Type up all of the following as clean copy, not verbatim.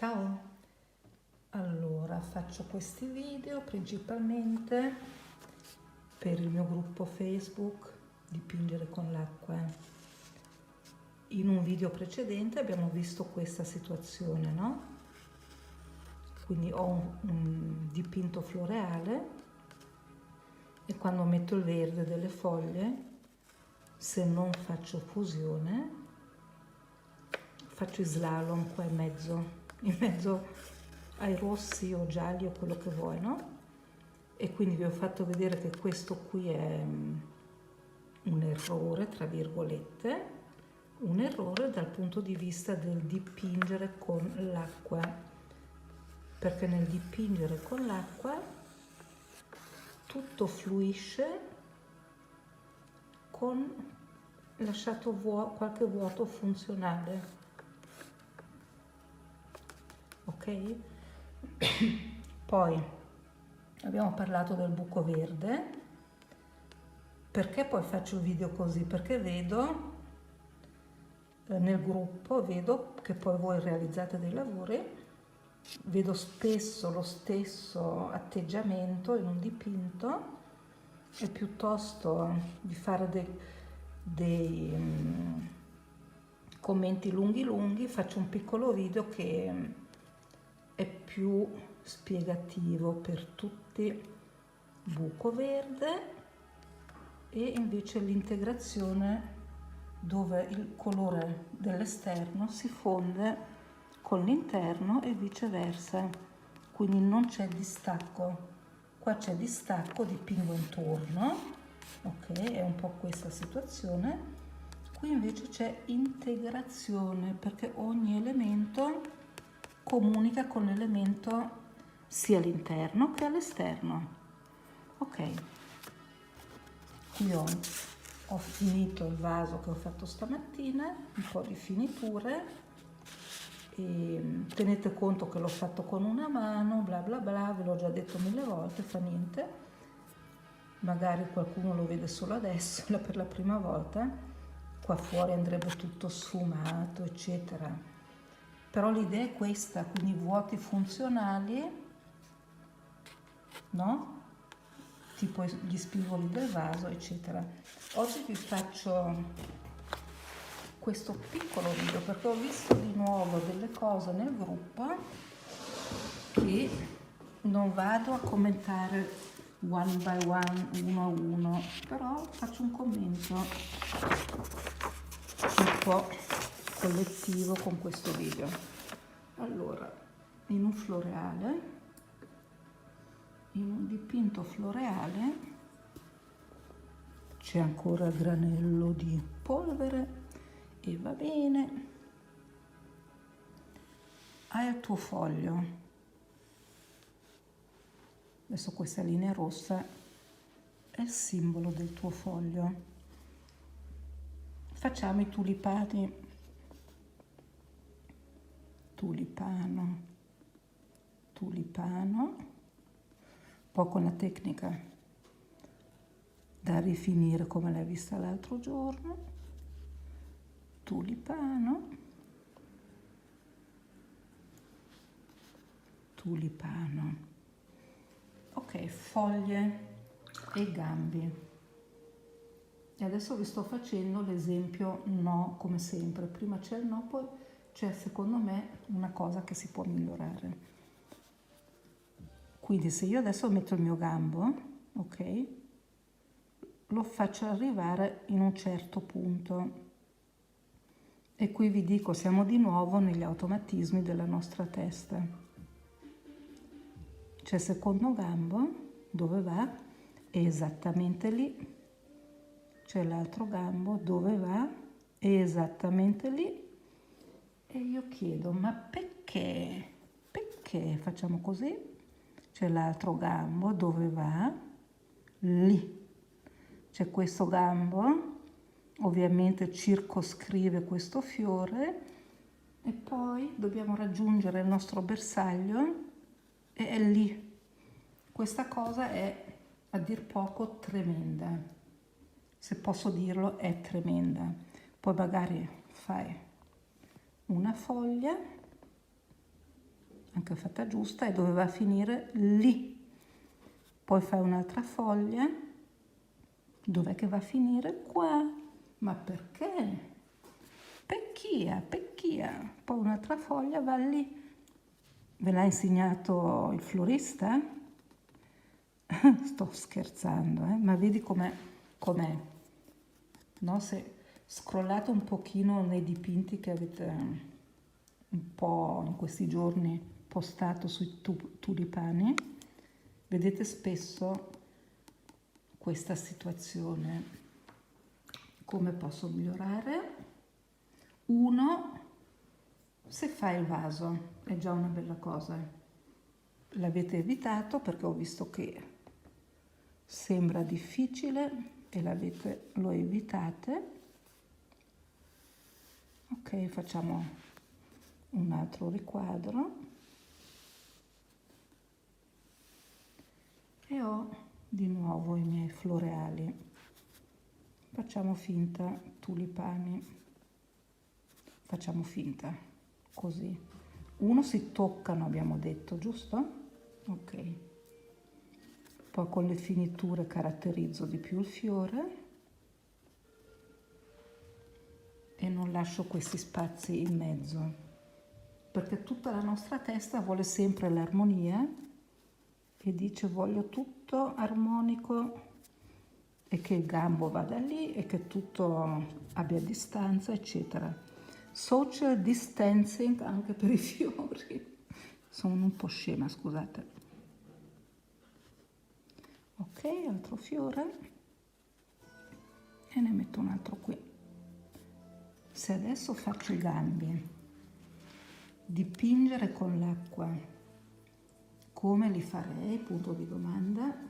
Ciao, allora faccio questi video principalmente per il mio gruppo Facebook Dipingere con l'acqua. In un video precedente abbiamo visto questa situazione, no? Quindi ho un dipinto floreale e quando metto il verde delle foglie, se non faccio fusione, faccio slalom qua in mezzo ai rossi o gialli o quello che vuoi, no? E quindi vi ho fatto vedere che questo qui è un errore, tra virgolette, un errore dal punto di vista del dipingere con l'acqua, perché nel dipingere con l'acqua tutto fluisce con lasciato qualche vuoto funzionale, ok? Poi abbiamo parlato del buco verde. Perché poi faccio il video così? Perché vedo nel gruppo, vedo che poi voi realizzate dei lavori, vedo spesso lo stesso atteggiamento in un dipinto e piuttosto di fare dei commenti lunghi faccio un piccolo video che è più spiegativo per tutti, buco verde, e invece l'integrazione dove il colore dell'esterno si fonde con l'interno e viceversa, quindi non c'è distacco. Qua c'è distacco, dipingo intorno, ok, è un po' questa situazione. Qui invece c'è integrazione perché ogni elemento comunica con l'elemento sia all'interno che all'esterno, ok. Qui ho finito il vaso che ho fatto stamattina, un po' di finiture, e tenete conto che l'ho fatto con una mano, bla bla bla, ve l'ho già detto 1000 volte, fa niente, magari qualcuno lo vede solo adesso, per la prima volta, qua fuori andrebbe tutto sfumato, eccetera, però l'idea è questa, quindi vuoti funzionali, no? Tipo gli spigoli del vaso, eccetera. Oggi vi faccio questo piccolo video perché ho visto di nuovo delle cose nel gruppo che non vado a commentare one by one, uno a uno, però faccio un commento un po' collettivo con questo video. Allora, in un floreale, in un dipinto floreale c'è ancora il granello di polvere e va bene. Hai il tuo foglio, adesso questa linea rossa è il simbolo del tuo foglio. Facciamo i tulipani, tulipano, tulipano, poi con la tecnica da rifinire come l'hai vista l'altro giorno, tulipano, tulipano, ok, foglie e gambi. E adesso vi sto facendo l'esempio no, come sempre, prima c'è il no, poi c'è secondo me una cosa che si può migliorare. Quindi se io adesso metto il mio gambo, ok, lo faccio arrivare in un certo punto. E qui vi dico, siamo di nuovo negli automatismi della nostra testa. C'è il secondo gambo, dove va? È esattamente lì. C'è l'altro gambo, dove va? È esattamente lì. E io chiedo, ma perché? Perché facciamo così? C'è l'altro gambo, dove va? Lì. C'è questo gambo, ovviamente circoscrive questo fiore, e poi dobbiamo raggiungere il nostro bersaglio e è lì. Questa cosa è a dir poco tremenda, se posso dirlo, è tremenda. Poi magari fai una foglia anche fatta giusta, e doveva finire lì. Poi fai un'altra foglia, dov'è che va a finire? Qua. Ma perché? Pecchia, pecchia. Poi un'altra foglia va lì. Ve l'ha insegnato il florista? Sto scherzando, ma vedi com'è, no? Se scrollate un pochino nei dipinti che avete un po' in questi giorni postato sui tulipani, vedete spesso questa situazione. Come posso migliorare? Uno, se fai il vaso è già una bella cosa. L'avete evitato perché ho visto che sembra difficile e lo evitate. Ok, facciamo un altro riquadro e ho di nuovo i miei floreali. Facciamo finta tulipani, facciamo finta così. Uno si toccano, abbiamo detto, giusto? Ok. Poi con le finiture caratterizzo di più il fiore e non lascio questi spazi in mezzo, perché tutta la nostra testa vuole sempre l'armonia e dice voglio tutto armonico e che il gambo vada lì e che tutto abbia distanza, eccetera. Social distancing anche per i fiori. Sono un po' scema, scusate. Ok, altro fiore e ne metto un altro qui. Se adesso faccio i gambi, dipingere con l'acqua, come li farei? Punto di domanda.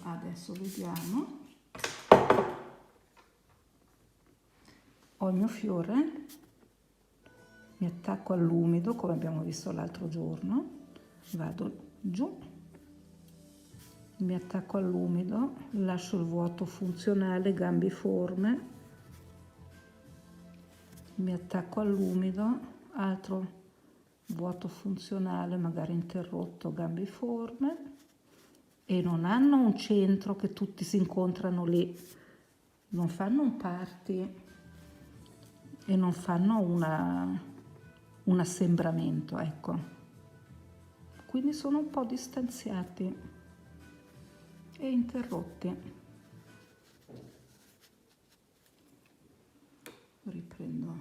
Adesso vediamo. Ho il mio fiore, mi attacco all'umido come abbiamo visto l'altro giorno, vado giù, mi attacco all'umido, lascio il vuoto funzionale, gambiforme, mi attacco all'umido, altro vuoto funzionale, magari interrotto, gambiforme, e non hanno un centro che tutti si incontrano lì, non fanno un party e non fanno un assembramento, ecco. Quindi sono un po' distanziati e interrotti. Riprendo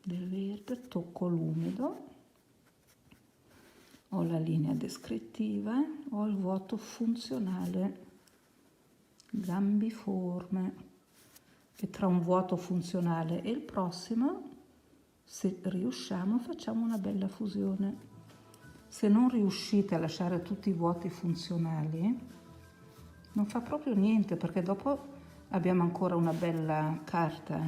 del verde, tocco l'umido, ho la linea descrittiva, ho il vuoto funzionale, gambiforme, e tra un vuoto funzionale e il prossimo, se riusciamo, facciamo una bella fusione. Se non riuscite a lasciare tutti i vuoti funzionali, non fa proprio niente, perché dopo abbiamo ancora una bella carta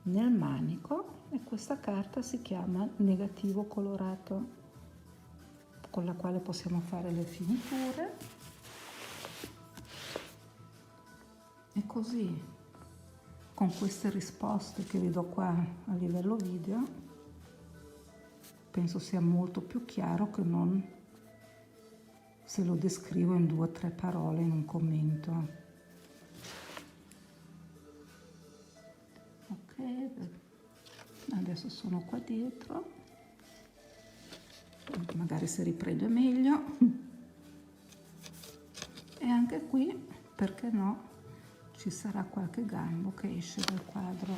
nel manico e questa carta si chiama negativo colorato, con la quale possiamo fare le finiture. E così, con queste risposte che vi do qua a livello video, penso sia molto più chiaro che non se lo descrivo in 2 o 3 parole in un commento. Ok, adesso sono qua dietro, magari si riprende meglio, e anche qui, perché no, ci sarà qualche gambo che esce dal quadro.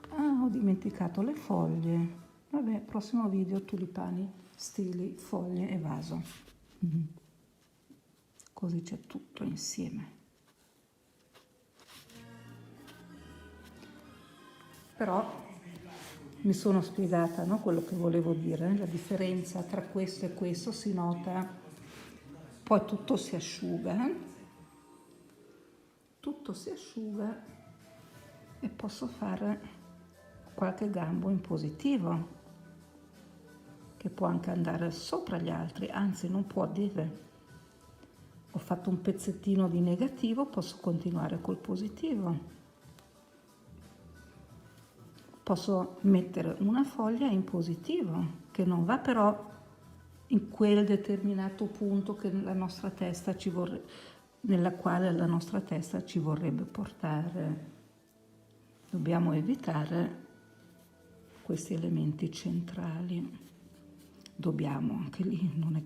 Ah, ho dimenticato le foglie. Vabbè, prossimo video tulipani, stili, foglie e vaso. Così c'è tutto insieme. Però mi sono spiegata, no, quello che volevo dire, la differenza tra questo e questo si nota. Poi tutto si asciuga e posso fare qualche gambo in positivo, che può anche andare sopra gli altri, anzi non può, deve. Ho fatto un pezzettino di negativo, posso continuare col positivo. posso mettere una foglia in positivo, che non va però in quel determinato punto che la nostra testa ci nella quale la nostra testa ci vorrebbe portare. Dobbiamo evitare questi elementi centrali. Dobbiamo, anche lì non è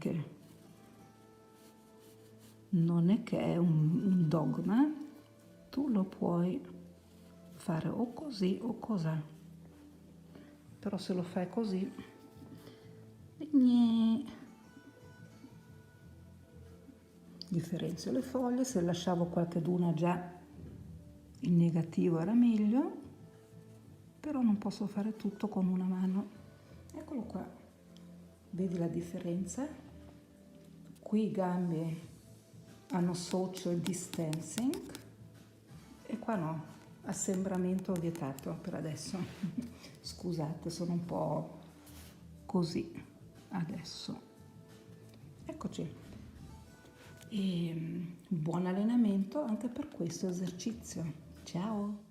che è un dogma, tu lo puoi fare o così o cos'ha, però se lo fai così, differenzio le foglie. Se lasciavo qualcheduna già in negativo era meglio, però non posso fare tutto con una mano. Eccolo qua, vedi la differenza? Qui i gambi hanno social distancing e qua no, assembramento vietato per adesso. Scusate, sono un po' così adesso. Eccoci. E buon allenamento anche per questo esercizio. Ciao!